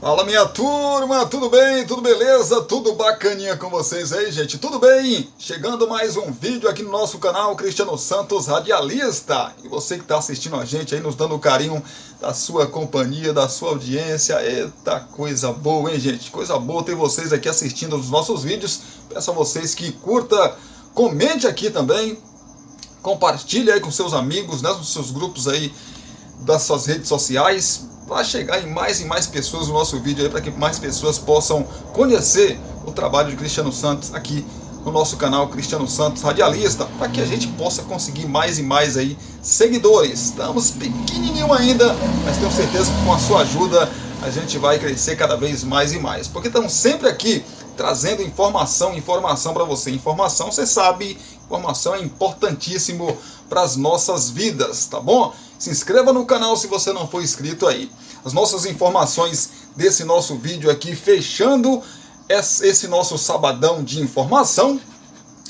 Fala, minha turma, tudo bem? Tudo beleza? Tudo bacaninha com vocês aí, gente? Tudo bem? Chegando mais um vídeo aqui no nosso canal Cristiano Santos Radialista. E você que está assistindo a gente aí, nos dando o carinho da sua companhia, da sua audiência. Eita, coisa boa, hein, gente? Coisa boa ter vocês aqui assistindo os nossos vídeos. Peço a vocês que curta, comente aqui também, compartilhe aí com seus amigos, né, nos seus grupos aí das suas redes sociais, para chegar em mais pessoas no nosso vídeo aí, para que mais pessoas possam conhecer o trabalho de Cristiano Santos aqui no nosso canal Cristiano Santos Radialista, para que a gente possa conseguir mais e mais aí seguidores. Estamos pequenininho ainda, mas tenho certeza que com a sua ajuda a gente vai crescer cada vez mais e mais, porque estamos sempre aqui trazendo informação para você. Informação, você sabe, informação é importantíssimo para as nossas vidas, tá bom? Se inscreva no canal se você não for inscrito aí. As nossas informações desse nosso vídeo aqui, fechando esse nosso sabadão de informação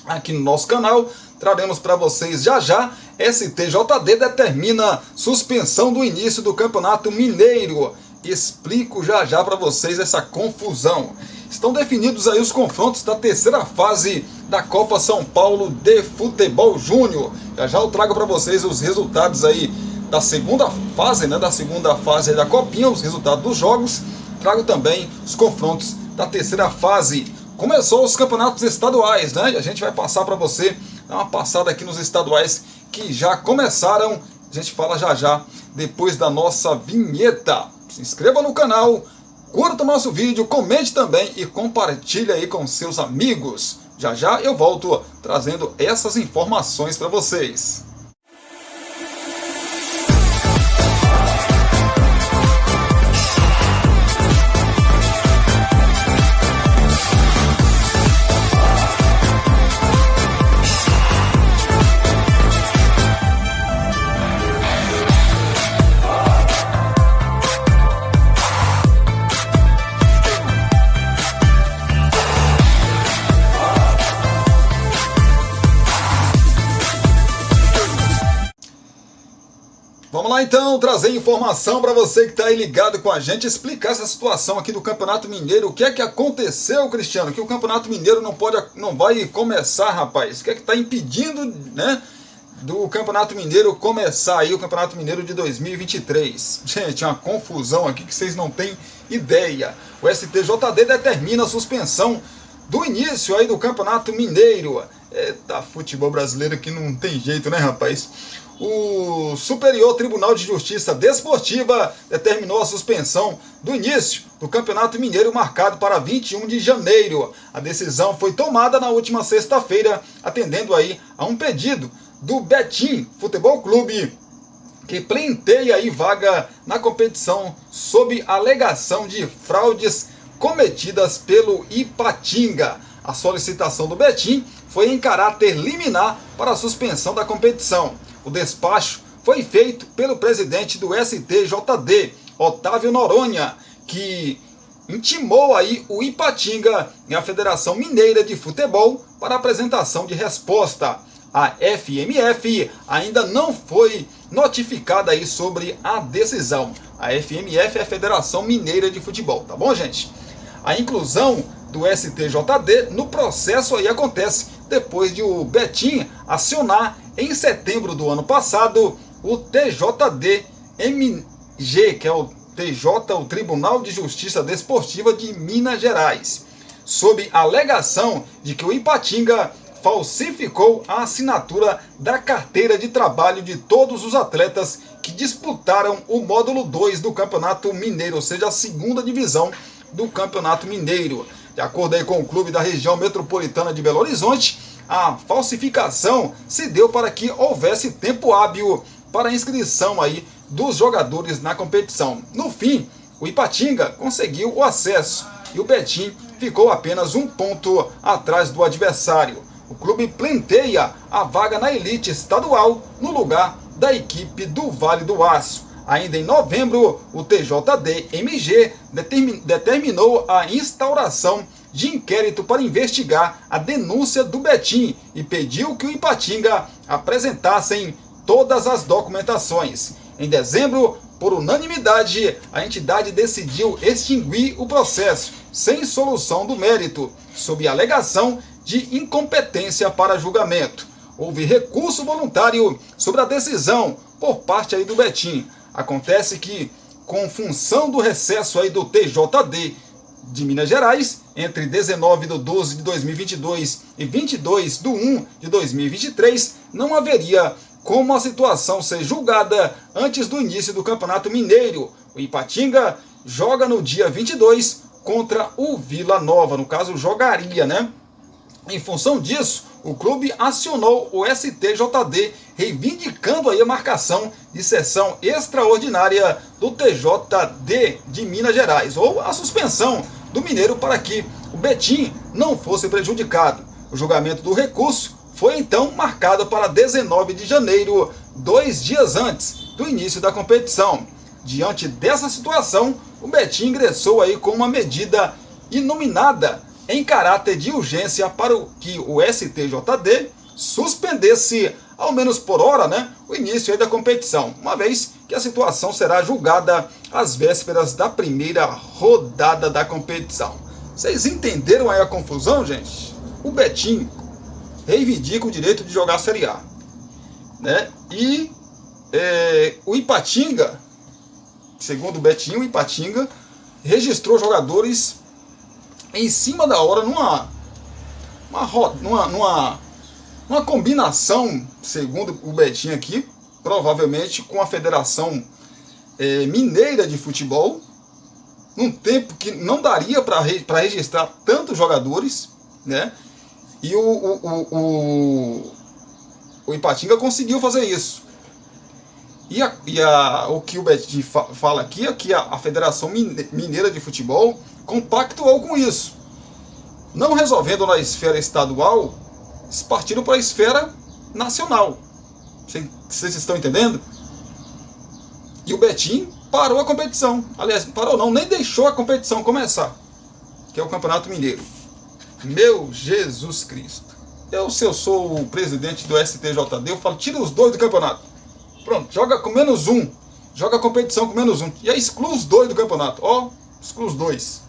aqui no nosso canal, traremos para vocês já. STJD determina suspensão do início do Campeonato Mineiro. Explico já para vocês essa confusão. Estão definidos aí os confrontos da terceira fase da Copa São Paulo de Futebol Júnior. Já eu trago para vocês os resultados aí da segunda fase, né, da Copinha, os resultados dos jogos. Trago também os confrontos da terceira fase. Começou os campeonatos estaduais, né? E a gente vai passar para você, dar uma passada aqui nos estaduais que já começaram. A gente fala já depois da nossa vinheta. Se inscreva no canal, curta o nosso vídeo, comente também e compartilhe aí com seus amigos. Já eu volto trazendo essas informações para vocês. Vamos lá então, trazer informação para você que está aí ligado com a gente, explicar essa situação aqui do Campeonato Mineiro. O que é que aconteceu, Cristiano? Que o Campeonato Mineiro não vai começar, rapaz. O que é que está impedindo, né, do Campeonato Mineiro começar aí, o Campeonato Mineiro de 2023? Gente, é uma confusão aqui que vocês não têm ideia. O STJD determina a suspensão do início aí do Campeonato Mineiro. Eita, futebol brasileiro que não tem jeito, né, rapaz? O Superior Tribunal de Justiça Desportiva determinou a suspensão do início do Campeonato Mineiro marcado para 21 de janeiro. A decisão foi tomada na última sexta-feira, atendendo aí a um pedido do Betim Futebol Clube, que pleiteia aí vaga na competição sob alegação de fraudes cometidas pelo Ipatinga. A solicitação do Betim foi em caráter liminar para a suspensão da competição. O despacho foi feito pelo presidente do STJD, Otávio Noronha, que intimou aí o Ipatinga e a Federação Mineira de Futebol para apresentação de resposta. A FMF ainda não foi notificada aí sobre a decisão. A FMF é a Federação Mineira de Futebol, tá bom, gente? A inclusão do STJD no processo aí acontece depois de o Betim acionar em setembro do ano passado o TJD-MG, que é o Tribunal de Justiça Desportiva de Minas Gerais, sob a alegação de que o Ipatinga falsificou a assinatura da carteira de trabalho de todos os atletas que disputaram o módulo 2 do Campeonato Mineiro, ou seja, a segunda divisão do Campeonato Mineiro. De acordo aí com o clube da região metropolitana de Belo Horizonte, a falsificação se deu para que houvesse tempo hábil para a inscrição aí dos jogadores na competição. No fim, o Ipatinga conseguiu o acesso e o Betim ficou apenas um ponto atrás do adversário. O clube pleiteia a vaga na elite estadual no lugar da equipe do Vale do Aço. Ainda em novembro, o TJD-MG determinou a instauração de inquérito para investigar a denúncia do Betim e pediu que o Ipatinga apresentassem todas as documentações. Em dezembro, Por unanimidade, a entidade decidiu extinguir o processo, sem solução do mérito, sob alegação de incompetência para julgamento. Houve recurso voluntário sobre a decisão por parte aí do Betim. Acontece que, com função do recesso aí do TJD de Minas Gerais, entre 19/12 de 2022 e 22/1 de 2023, não haveria como a situação ser julgada antes do início do Campeonato Mineiro. O Ipatinga joga no dia 22 contra o Vila Nova, no caso jogaria, né? Em função disso, o clube acionou o STJD, reivindicando aí a marcação de sessão extraordinária do TJD de Minas Gerais, ou a suspensão do Mineiro para que o Betim não fosse prejudicado. O julgamento do recurso foi então marcado para 19 de janeiro, 2 dias antes do início da competição. Diante dessa situação, o Betim ingressou aí com uma medida inominada em caráter de urgência para que o STJD suspendesse, ao menos por hora, né, o início aí da competição, uma vez que a situação será julgada às vésperas da primeira rodada da competição. Vocês entenderam aí a confusão, gente? O Betim reivindica o direito de jogar a Série A, né? E o Ipatinga, segundo o Betim, o Ipatinga registrou jogadores em cima da hora numa combinação, segundo o Betim aqui, provavelmente com a Federação Mineira de Futebol, num tempo que não daria para registrar tantos jogadores, né? E o Ipatinga conseguiu fazer isso. O que o Betim fala aqui é que a Federação Mineira de Futebol compactuou com isso. Não resolvendo na esfera estadual, eles partiram para a esfera nacional. Vocês estão entendendo? E o Betim parou a competição. Aliás, parou não, nem deixou a competição começar, que é o Campeonato Mineiro. Meu Jesus Cristo. Se eu sou o presidente do STJD, eu falo, tira os dois do campeonato. Pronto, joga com menos um. Joga a competição com menos um. E aí exclui os dois do campeonato. Exclui os dois.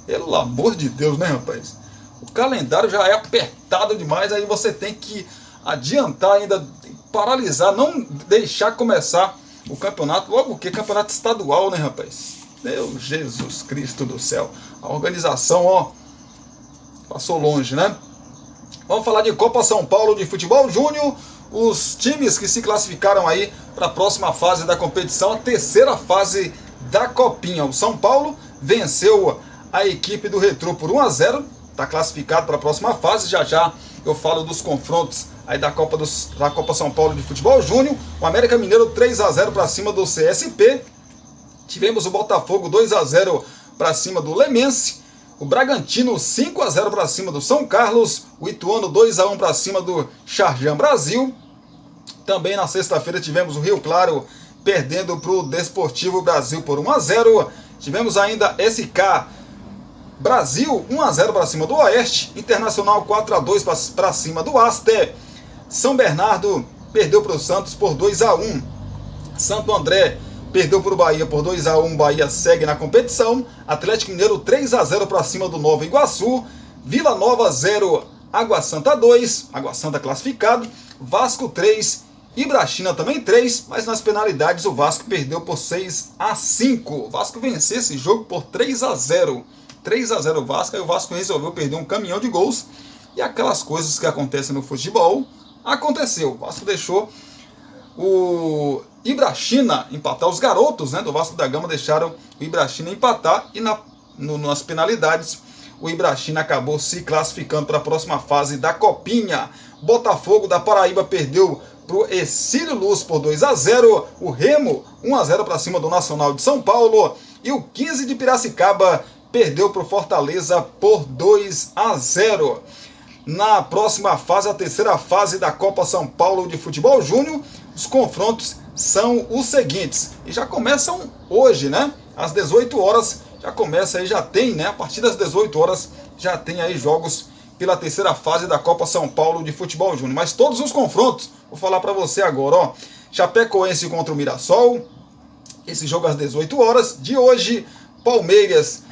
Pelo amor de Deus, né, rapaz? O calendário já é apertado demais, aí você tem que adiantar ainda, paralisar, não deixar começar o campeonato, logo que campeonato estadual, né, rapaz? Meu Jesus Cristo do céu. A organização, passou longe, né? Vamos falar de Copa São Paulo de Futebol Júnior. Os times que se classificaram aí para a próxima fase da competição, a terceira fase da Copinha. O São Paulo venceu a equipe do Retrô por 1-0, está classificado para a próxima fase. Já eu falo dos confrontos aí da Copa São Paulo de Futebol Júnior. O América Mineiro 3-0 para cima do CSP. Tivemos o Botafogo 2-0 para cima do Lemense. O Bragantino 5-0 para cima do São Carlos. O Ituano 2-1 para cima do Charjan Brasil. Também na sexta-feira tivemos o Rio Claro perdendo para o Desportivo Brasil por 1-0. Tivemos ainda SK Brasil 1-0 para cima do Oeste. Internacional 4-2 para cima do Aster. São Bernardo perdeu para o Santos por 2-1. Santo André perdeu para o Bahia por 2-1, Bahia segue na competição. Atlético Mineiro 3-0 para cima do Nova Iguaçu. Vila Nova 0, Água Santa 2, Água Santa classificado. Vasco 3, Ibrachina também 3, mas nas penalidades o Vasco perdeu por 6-5. O Vasco venceu esse jogo por 3-0. 3-0 o Vasco, aí o Vasco resolveu perder um caminhão de gols. E aquelas coisas que acontecem no futebol, aconteceu. O Vasco deixou o Ibrachina empatar. Os garotos, né, do Vasco da Gama deixaram o Ibrachina empatar e nas penalidades o Ibrachina acabou se classificando para a próxima fase da Copinha. Botafogo da Paraíba perdeu para o Exílio Luz por 2-0. O Remo 1-0 para cima do Nacional de São Paulo. E o 15 de Piracicaba perdeu para o Fortaleza por 2-0. Na próxima fase, a terceira fase da Copa São Paulo de Futebol Júnior, os confrontos são os seguintes. E já começam hoje, né? Às 18 horas já começa aí, já tem, né? A partir das 18 horas já tem aí jogos pela terceira fase da Copa São Paulo de Futebol Júnior. Mas todos os confrontos, vou falar para você agora, Chapecoense contra o Mirassol, Esse jogo às 18 horas de hoje. Palmeiras,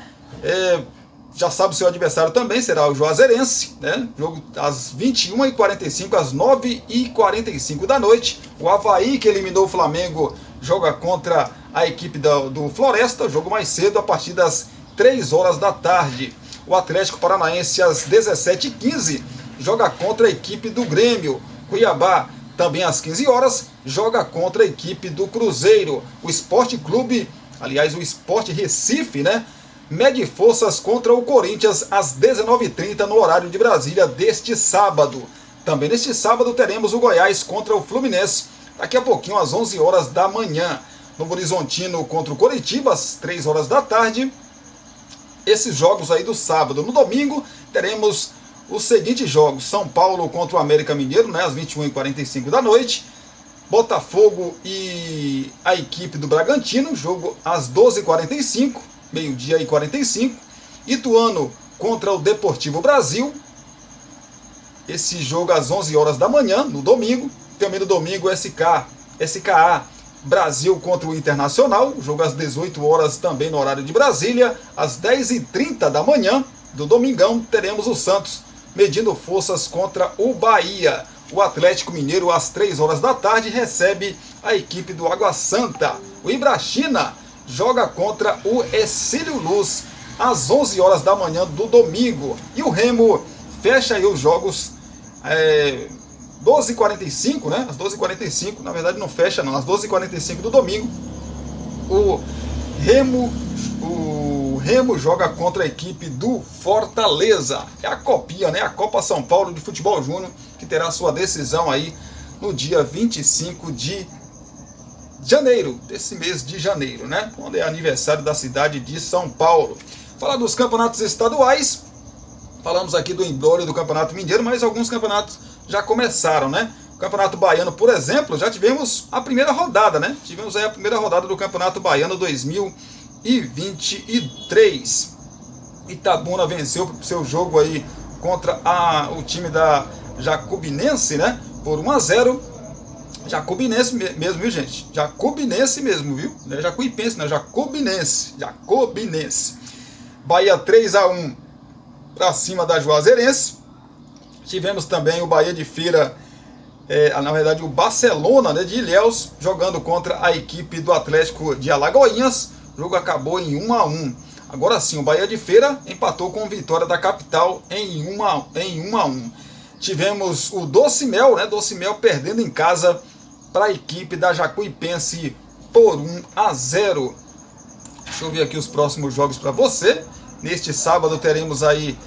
já sabe o seu adversário também, será o Juazeirense, né? Jogo às 21h45, às 9h45 da noite. O Avaí, que eliminou o Flamengo, joga contra a equipe do Floresta, jogo mais cedo, a partir das 3 horas da tarde. O Atlético Paranaense, às 17h15, joga contra a equipe do Grêmio. Cuiabá, também às 15 horas, joga contra a equipe do Cruzeiro. O Sport Clube, aliás, o Sport Recife, né, mede forças contra o Corinthians às 19h30 no horário de Brasília deste sábado. Também neste sábado teremos o Goiás contra o Fluminense, daqui a pouquinho às 11 horas da manhã. Novo Horizontino contra o Coritiba às 3 horas da tarde. Esses jogos aí do sábado. No domingo teremos os seguintes jogos: São Paulo contra o América Mineiro, né, às 21h45 da noite. Botafogo e a equipe do Bragantino, jogo às 12h45, meio-dia e 45. Ituano contra o Deportivo Brasil, esse jogo às 11 horas da manhã, no domingo. Também no domingo, SKA Brasil contra o Internacional, jogo às 18 horas também no horário de Brasília. Às 10h30 da manhã do domingão, teremos o Santos medindo forças contra o Bahia. O Atlético Mineiro, às 3 horas da tarde, recebe a equipe do Água Santa. O Ibrachina joga contra o Exílio Luz, às 11 horas da manhã do domingo. E o Remo fecha aí os jogos 12h45, né? Às 12h45, na verdade não fecha não, às 12h45 do domingo. O Remo joga contra a equipe do Fortaleza. É a copinha, né? A Copa São Paulo de Futebol Júnior, que terá sua decisão aí no dia 25 de janeiro, desse mês de janeiro, né? Quando é aniversário da cidade de São Paulo. Falar dos campeonatos estaduais, falamos aqui do embrolho do Campeonato Mineiro, mas alguns campeonatos já começaram, né? O Campeonato Baiano, por exemplo, já tivemos a primeira rodada, né? Tivemos aí a primeira rodada do Campeonato Baiano 2023. Itabuna venceu seu jogo aí contra o time da Jacobinense, né? Por 1-0. Jacobinense mesmo, viu, gente? Jacobinense mesmo, viu? Não é Jacuipense, não é Jacobinense. Bahia 3-1 para cima da Juazeirense. Tivemos também o Bahia de Feira, na verdade o Barcelona, né, de Ilhéus, jogando contra a equipe do Atlético de Alagoinhas. O jogo acabou em 1-1. Agora sim, o Bahia de Feira empatou com a Vitória da Capital em 1-1. Tivemos o Doce Mel, né? Doce Mel perdendo em casa para a equipe da Jacuipense por 1-0. Deixa eu ver aqui os próximos jogos para você. Neste sábado teremos aí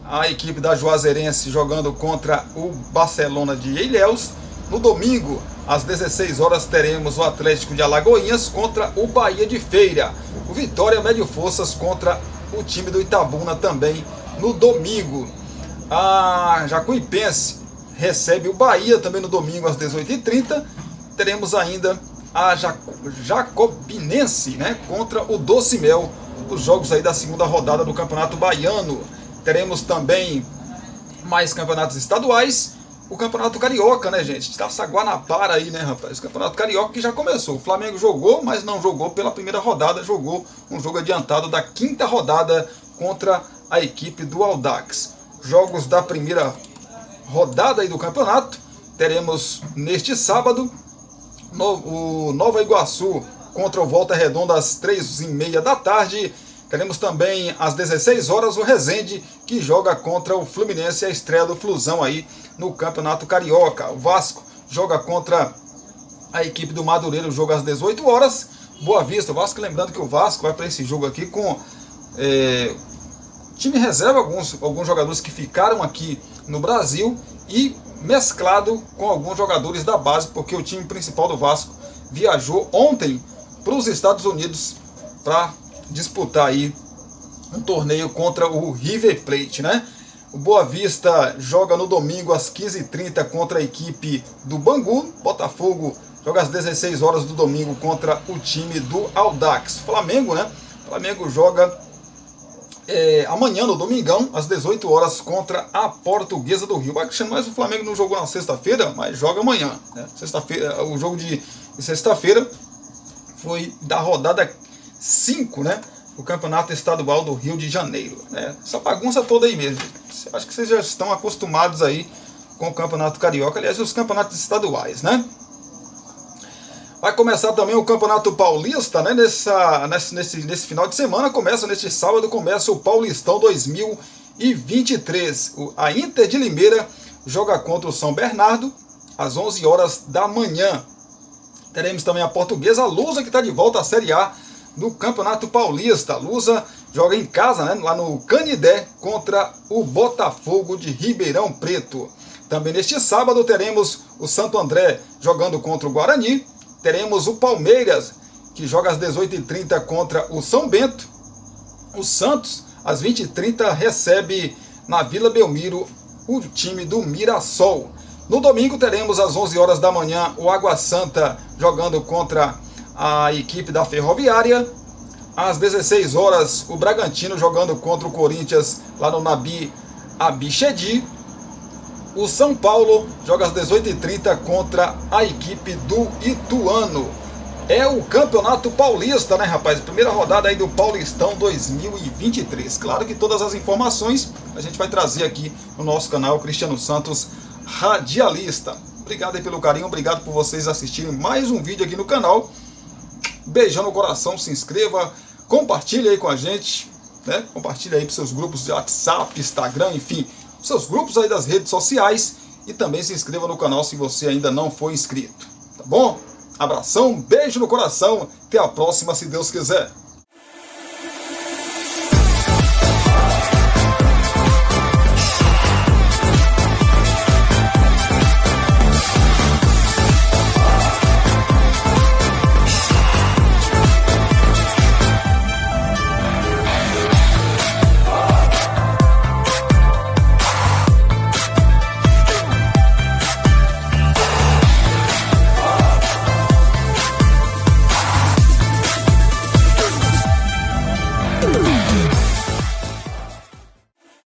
a equipe da Juazeirense jogando contra o Barcelona de Ilhéus. No domingo, às 16 horas, teremos o Atlético de Alagoinhas contra o Bahia de Feira. O Vitória mede forças contra o time do Itabuna também no domingo. A Jacuipense recebe o Bahia também no domingo às 18h30. Teremos ainda a Jacobinense, né, contra o Doce Mel, os jogos aí da segunda rodada do Campeonato Baiano. Teremos também mais campeonatos estaduais. O Campeonato Carioca, né, gente? Taça Guanabara aí, né, rapaz? O Campeonato Carioca que já começou. O Flamengo jogou, mas não jogou pela primeira rodada. Jogou um jogo adiantado da quinta rodada contra a equipe do Audax. Jogos da primeira rodada aí do campeonato. Teremos neste sábado o Nova Iguaçu contra o Volta Redonda às 3h30 da tarde. Teremos também às 16 horas o Resende, que joga contra o Fluminense, a estreia do Flusão aí no Campeonato Carioca. O Vasco joga contra a equipe do Madureira, o jogo às 18 horas. Boa Vista, o Vasco, lembrando que o Vasco vai para esse jogo aqui com time reserva, alguns jogadores que ficaram aqui no Brasil e mesclado com alguns jogadores da base, porque o time principal do Vasco viajou ontem para os Estados Unidos para disputar aí um torneio contra o River Plate, né? O Boa Vista joga no domingo às 15h30 contra a equipe do Bangu. Botafogo joga às 16 horas do domingo contra o time do Audax. Flamengo, né? Flamengo joga amanhã no domingão às 18 horas contra a Portuguesa do Rio. Mas o Flamengo não jogou na sexta-feira, mas joga amanhã, né? Sexta-feira, o jogo de sexta-feira, foi da rodada 5, né? O Campeonato Estadual do Rio de Janeiro, né? Essa bagunça toda aí mesmo. Acho que vocês já estão acostumados aí com o Campeonato Carioca, aliás, os campeonatos estaduais, né? Vai começar também o Campeonato Paulista, né? Nesse final de semana, neste sábado, começa o Paulistão 2023. A Inter de Limeira joga contra o São Bernardo às 11 horas da manhã. Teremos também a Portuguesa, a Lusa, que está de volta à Série A do Campeonato Paulista. A Lusa joga em casa, né? Lá no Canidé, contra o Botafogo de Ribeirão Preto. Também neste sábado teremos o Santo André jogando contra o Guarani. Teremos o Palmeiras, que joga às 18h30 contra o São Bento. O Santos, às 20h30, recebe na Vila Belmiro o time do Mirassol. No domingo teremos às 11 horas da manhã o Água Santa jogando contra a equipe da Ferroviária. Às 16 horas o Bragantino jogando contra o Corinthians lá no Nabi Abichedi. O São Paulo joga às 18h30 contra a equipe do Ituano. É o Campeonato Paulista, né, rapaz? Primeira rodada aí do Paulistão 2023. Claro que todas as informações a gente vai trazer aqui no nosso canal Cristiano Santos Radialista. Obrigado aí pelo carinho, obrigado por vocês assistirem mais um vídeo aqui no canal. Beijão no coração, se inscreva, compartilhe aí com a gente, né? Compartilhe aí para seus grupos de WhatsApp, Instagram, enfim, seus grupos aí das redes sociais, e também se inscreva no canal se você ainda não for inscrito, tá bom? Abração, beijo no coração, até a próxima, se Deus quiser.